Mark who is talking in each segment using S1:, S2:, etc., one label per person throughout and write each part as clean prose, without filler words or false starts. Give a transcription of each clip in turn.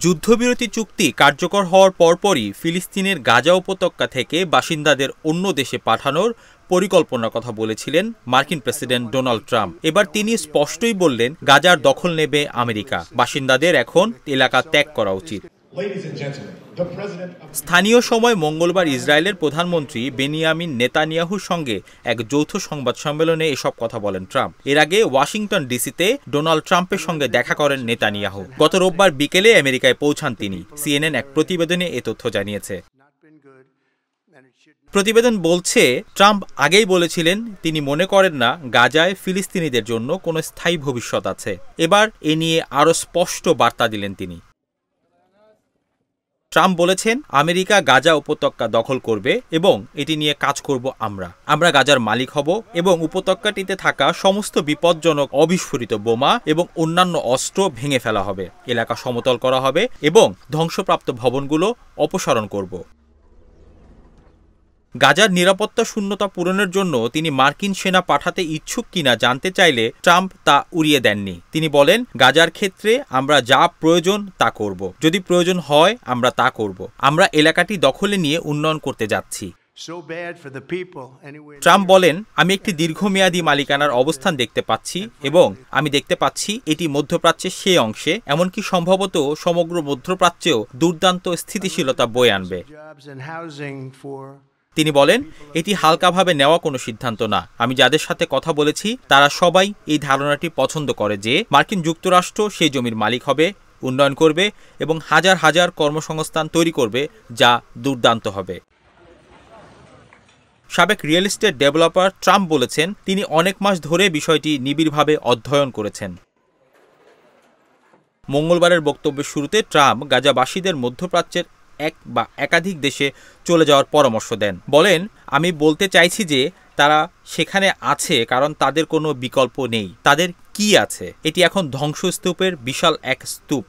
S1: যুদ্ধবিরতি চুক্তি কার্যকর হওয়ার পরপরই ফিলিস্তিনের গাজা উপত্যকা থেকে বাসিন্দাদের অন্য দেশে পাঠানোর পরিকল্পনার কথা বলেছিলেন মার্কিন প্রেসিডেন্ট ডোনাল্ড ট্রাম্প। এবার তিনি স্পষ্টই বললেন, গাজার দখল নেবে আমেরিকা, বাসিন্দাদের এখন এলাকা ত্যাগ করা উচিত। স্থানীয় সময় মঙ্গলবার ইসরায়েলের প্রধানমন্ত্রী বেনিয়ামিন নেতানিয়াহুর সঙ্গে এক যৌথ সংবাদ সম্মেলনে এসব কথা বলেন ট্রাম্প। এর আগে ওয়াশিংটন ডিসিতে ডোনাল্ড ট্রাম্পের সঙ্গে দেখা করেন নেতানিয়াহু। গত রোববার বিকেলে আমেরিকায় পৌঁছান তিনি। সিএনএন এক প্রতিবেদনে এ তথ্য জানিয়েছে। প্রতিবেদন বলছে, ট্রাম্প আগেই বলেছিলেন তিনি মনে করেন না গাজায় ফিলিস্তিনিদের জন্য কোনো স্থায়ী ভবিষ্যৎ আছে। এবার এ নিয়ে আরও স্পষ্ট বার্তা দিলেন তিনি। ট্রাম্প বলেছেন, আমেরিকা গাজা উপত্যকা দখল করবে এবং এটি নিয়ে কাজ করব আমরা গাজার মালিক হব এবং উপত্যকাটিতে থাকা সমস্ত বিপজ্জনক অবিস্ফোরিত বোমা এবং অন্যান্য অস্ত্র ভেঙে ফেলা হবে, এলাকা সমতল করা হবে এবং ধ্বংসপ্রাপ্ত ভবনগুলো অপসারণ করব। গাজার নিরাপত্তা শূন্যতা পূরণের জন্য তিনি মার্কিন সেনা পাঠাতে ইচ্ছুক কিনা জানতে চাইলে ট্রাম্প তা উড়িয়ে দেননি। তিনি বলেন, গাজার ক্ষেত্রে আমরা যা প্রয়োজন তা করব, যদি প্রয়োজন হয় আমরা তা করব। আমরা এলাকাটি দখলে নিয়ে উন্নয়ন করতে যাচ্ছি। ট্রাম্প বলেন, আমি একটি দীর্ঘমেয়াদী মালিকানার অবস্থান দেখতে পাচ্ছি এবং আমি দেখতে পাচ্ছি এটি মধ্যপ্রাচ্যের সেই অংশে, এমনকি সম্ভবত সমগ্র মধ্যপ্রাচ্যেও দুর্দান্ত স্থিতিশীলতা বয়ে আনবে। তিনি বলেন, এটি হালকাভাবে নেওয়া কোনো সিদ্ধান্ত না। আমি যাদের সাথে কথা বলেছি তারা সবাই এই ধারণাটি পছন্দ করে যে মার্কিন যুক্তরাষ্ট্র সেই জমির মালিক হবে, উন্নয়ন করবে এবং হাজার হাজার কর্মসংস্থান তৈরি করবে, যা দুর্দান্ত হবে। সাবেক রিয়েল এস্টেট ডেভেলপার ট্রাম্প বলেছেন, তিনি অনেক মাস ধরে বিষয়টি নিবিড়ভাবে অধ্যয়ন করেছেন। মঙ্গলবারের বক্তব্যের শুরুতে ট্রাম্প গাজাবাসীদের মধ্যপ্রাচ্যের এক বা একাধিক দেশে চলে যাওয়ার পরামর্শ দেন। বলেন, আমি বলতে চাইছি যে তারা সেখানে আছে কারণ তাদের কোনো বিকল্প নেই। তাদের কি আছে? এটি এখন ধ্বংসস্তূপের বিশাল এক স্তূপ।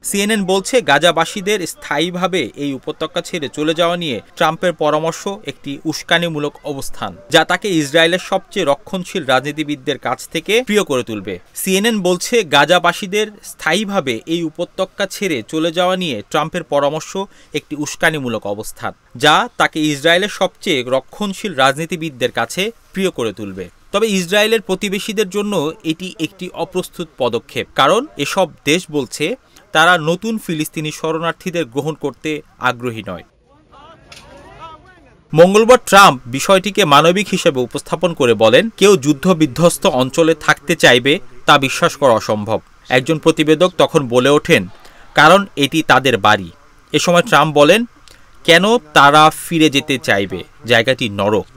S1: সিএনএন বলছে, গাজাবাসীদের স্থায়ীভাবে এই উপত্যকা ছেড়ে চলে যাওয়া নিয়ে ট্রাম্পের পরামর্শ একটি উস্কানিমূলক অবস্থান, যা তাকে ইসরায়েলের সবচেয়ে রক্ষণশীল রাজনীতিবিদদের কাছ থেকে প্রিয় করে তুলবে। সিএনএন বলছে, গাজাবাসীদের স্থায়ীভাবে এই উপত্যকা ছেড়ে চলে যাওয়া নিয়ে ট্রাম্পের পরামর্শ একটি উস্কানিমূলক অবস্থান, যা তাকে ইসরায়েলের সবচেয়ে রক্ষণশীল রাজনীতিবিদদের কাছে প্রিয় করে তুলবে। তবে ইসরায়েলের প্রতিবেশীদের জন্য এটি একটি অপ্রস্তুত পদক্ষেপ, কারণ এসব দেশ বলছে তারা নতুন ফিলিস্তিনি শরণার্থীদের গ্রহণ করতে আগ্রহী নয়। মঙ্গলবার ট্রাম্প বিষয়টিকে মানবিক হিসেবে উপস্থাপন করে বলেন, কেউ যুদ্ধবিধ্বস্ত অঞ্চলে থাকতে চাইবে তা বিশ্বাস করা অসম্ভব। একজন প্রতিবেদক তখন বলে ওঠেন, কারণ এটি তাদের বাড়ি। এ সময় ট্রাম্প বলেন, কেন তারা ফিরে যেতে চাইবে? জায়গাটি নরক।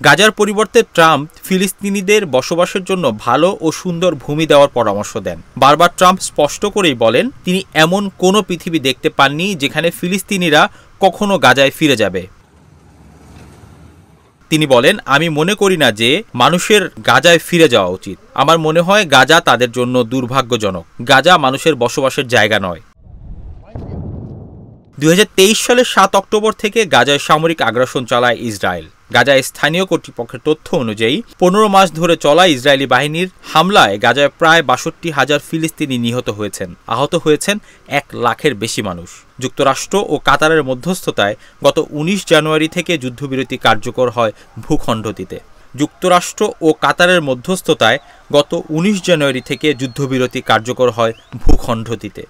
S1: গাজার পরিবর্তে ট্রাম্প ফিলিস্তিনিদের বসবাসের জন্য ভালো ও সুন্দর ভূমি দেওয়ার পরামর্শ দেন। বারবার ট্রাম্প স্পষ্ট করেই বলেন, তিনি এমন কোনো পৃথিবী দেখতে পাননি যেখানে ফিলিস্তিনিরা কখনো গাজায় ফিরে যাবে। তিনি বলেন, আমি মনে করি না যে মানুষের গাজায় ফিরে যাওয়া উচিত। আমার মনে হয় গাজা তাদের জন্য দুর্ভাগ্যজনক। গাজা মানুষের বসবাসের জায়গা নয়। 2023 সালের 7 অক্টোবর থেকে গাজায় সামরিক আগ্রাসন চালায় ইসরায়েল। গাজায় স্থানীয় কর্তৃপক্ষের তথ্য অনুযায়ী 15 মাস ধরে চলা ইসরায়েলি বাহিনীর হামলায় গাজায় প্রায় 62,000 ফিলিস্তিনি নিহত হয়েছেন। আহত হয়েছেন 1 লাখের বেশি মানুষ। যুক্তরাষ্ট্র ও কাতারের মধ্যস্থতায় গত 19 জানুয়ারি থেকে যুদ্ধবিরতি কার্যকর হয় ভূখণ্ডটিতে। যুক্তরাষ্ট্র ও কাতারের মধ্যস্থতায় গত 19 জানুয়ারি থেকে যুদ্ধবিরতি কার্যকর হয় ভূখণ্ডটিতে।